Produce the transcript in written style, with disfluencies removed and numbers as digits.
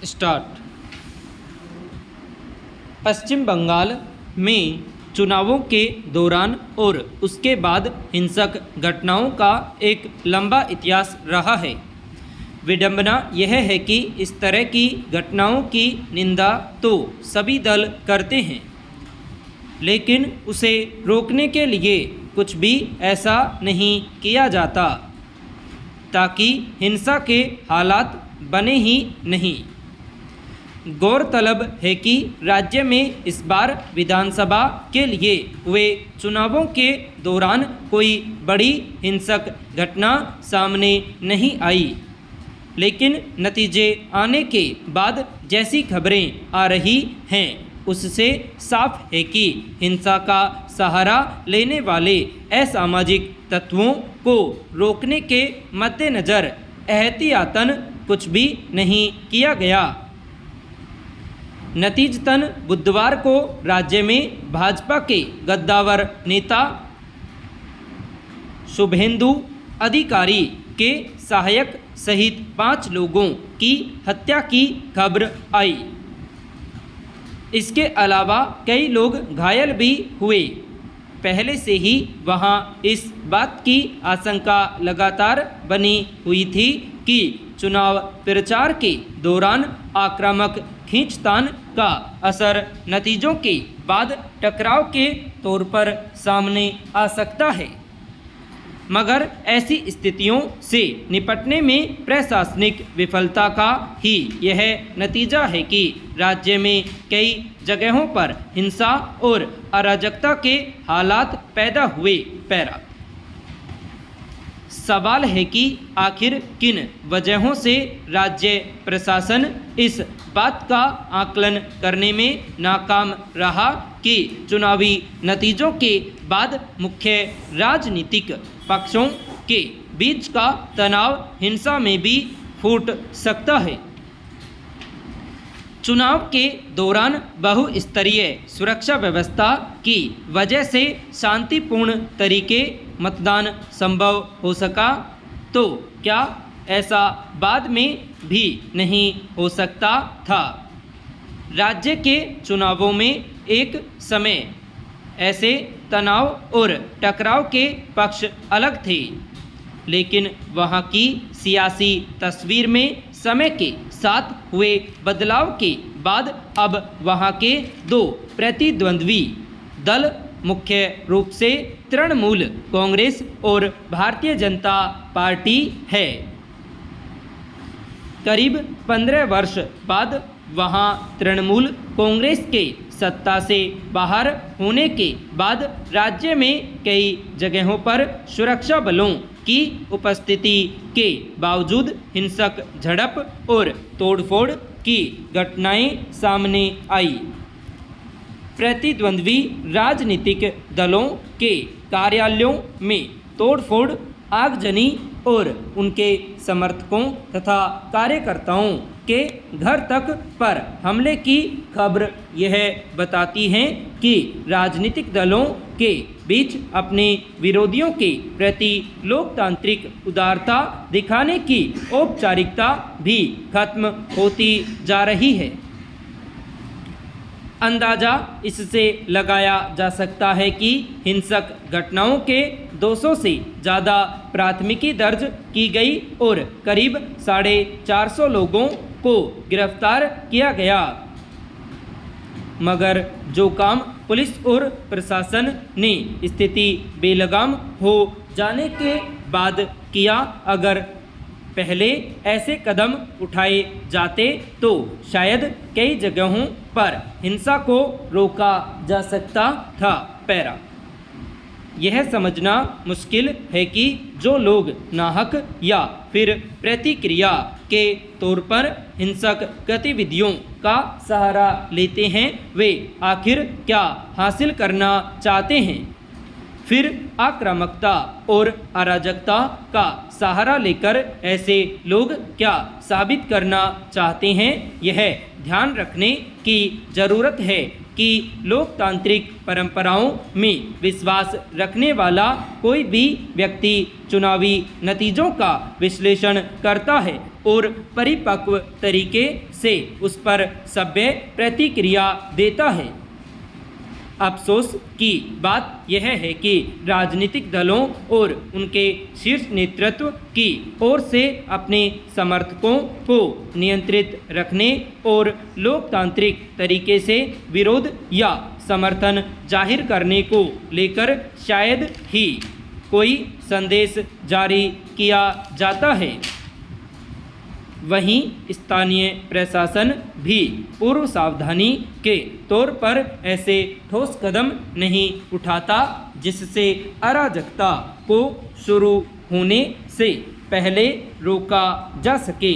Start. पश्चिम बंगाल में चुनावों के दौरान और उसके बाद हिंसक घटनाओं का एक लंबा इतिहास रहा है। विडंबना यह है कि इस तरह की घटनाओं की निंदा तो सभी दल करते हैं, लेकिन उसे रोकने के लिए कुछ भी ऐसा नहीं किया जाता ताकि हिंसा के हालात बने ही नहीं। गौरतलब है कि राज्य में इस बार विधानसभा के लिए हुए चुनावों के दौरान कोई बड़ी हिंसक घटना सामने नहीं आई, लेकिन नतीजे आने के बाद जैसी खबरें आ रही हैं उससे साफ है कि हिंसा का सहारा लेने वाले असामाजिक तत्वों को रोकने के मद्देनज़र एहतियातन कुछ भी नहीं किया गया। नतीजतन बुधवार को राज्य में भाजपा के गद्दावर नेता शुभेंदु अधिकारी के सहायक सहित 5 लोगों की हत्या की खबर आई। इसके अलावा कई लोग घायल भी हुए। पहले से ही वहां इस बात की आशंका लगातार बनी हुई थी कि चुनाव प्रचार के दौरान आक्रामक खींचतान का असर नतीजों के बाद टकराव के तौर पर सामने आ सकता है, मगर ऐसी स्थितियों से निपटने में प्रशासनिक विफलता का ही यह नतीजा है कि राज्य में कई जगहों पर हिंसा और अराजकता के हालात पैदा हुए। पैरा सवाल है कि आखिर किन वजहों से राज्य प्रशासन इस बात का आकलन करने में नाकाम रहा कि चुनावी नतीजों के बाद मुख्य राजनीतिक पक्षों के बीच का तनाव हिंसा में भी फूट सकता है। चुनाव के दौरान बहुस्तरीय सुरक्षा व्यवस्था की वजह से शांतिपूर्ण तरीके मतदान संभव हो सका, तो क्या ऐसा बाद में भी नहीं हो सकता था? राज्य के चुनावों में एक समय ऐसे तनाव और टकराव के पक्ष अलग थे, लेकिन वहाँ की सियासी तस्वीर में समय के साथ हुए बदलाव के बाद अब वहाँ के 2 प्रतिद्वंद्वी दल मुख्य रूप से तृणमूल कांग्रेस और भारतीय जनता पार्टी है। करीब 15 वर्ष बाद वहां तृणमूल कांग्रेस के सत्ता से बाहर होने के बाद राज्य में कई जगहों पर सुरक्षा बलों की उपस्थिति के बावजूद हिंसक झड़प और तोड़फोड़ की घटनाएं सामने आई। प्रतिद्वंद्वी राजनीतिक दलों के कार्यालयों में तोड़फोड़, आगजनी और उनके समर्थकों तथा कार्यकर्ताओं के घर तक पर हमले की खबर यह बताती है कि राजनीतिक दलों के बीच अपने विरोधियों के प्रति लोकतांत्रिक उदारता दिखाने की औपचारिकता भी खत्म होती जा रही है। अंदाजा इससे लगाया जा सकता है कि हिंसक घटनाओं के 200 से ज़्यादा प्राथमिकी दर्ज की गई और करीब 450 लोगों को गिरफ्तार किया गया, मगर जो काम पुलिस और प्रशासन ने स्थिति बेलगाम हो जाने के बाद किया, अगर पहले ऐसे कदम उठाए जाते तो शायद कई जगहों पर हिंसा को रोका जा सकता था। पैरा यह समझना मुश्किल है कि जो लोग नाहक या फिर प्रतिक्रिया के तौर पर हिंसक गतिविधियों का सहारा लेते हैं वे आखिर क्या हासिल करना चाहते हैं। फिर आक्रामकता और अराजकता का सहारा लेकर ऐसे लोग क्या साबित करना चाहते हैं, यह ध्यान रखने की ज़रूरत है कि लोकतांत्रिक परंपराओं में विश्वास रखने वाला कोई भी व्यक्ति चुनावी नतीजों का विश्लेषण करता है और परिपक्व तरीके से उस पर सभ्य प्रतिक्रिया देता है। अफसोस की बात यह है कि राजनीतिक दलों और उनके शीर्ष नेतृत्व की ओर से अपने समर्थकों को नियंत्रित रखने और लोकतांत्रिक तरीके से विरोध या समर्थन जाहिर करने को लेकर शायद ही कोई संदेश जारी किया जाता है। वहीं स्थानीय प्रशासन भी पूर्व सावधानी के तौर पर ऐसे ठोस कदम नहीं उठाता जिससे अराजकता को शुरू होने से पहले रोका जा सके।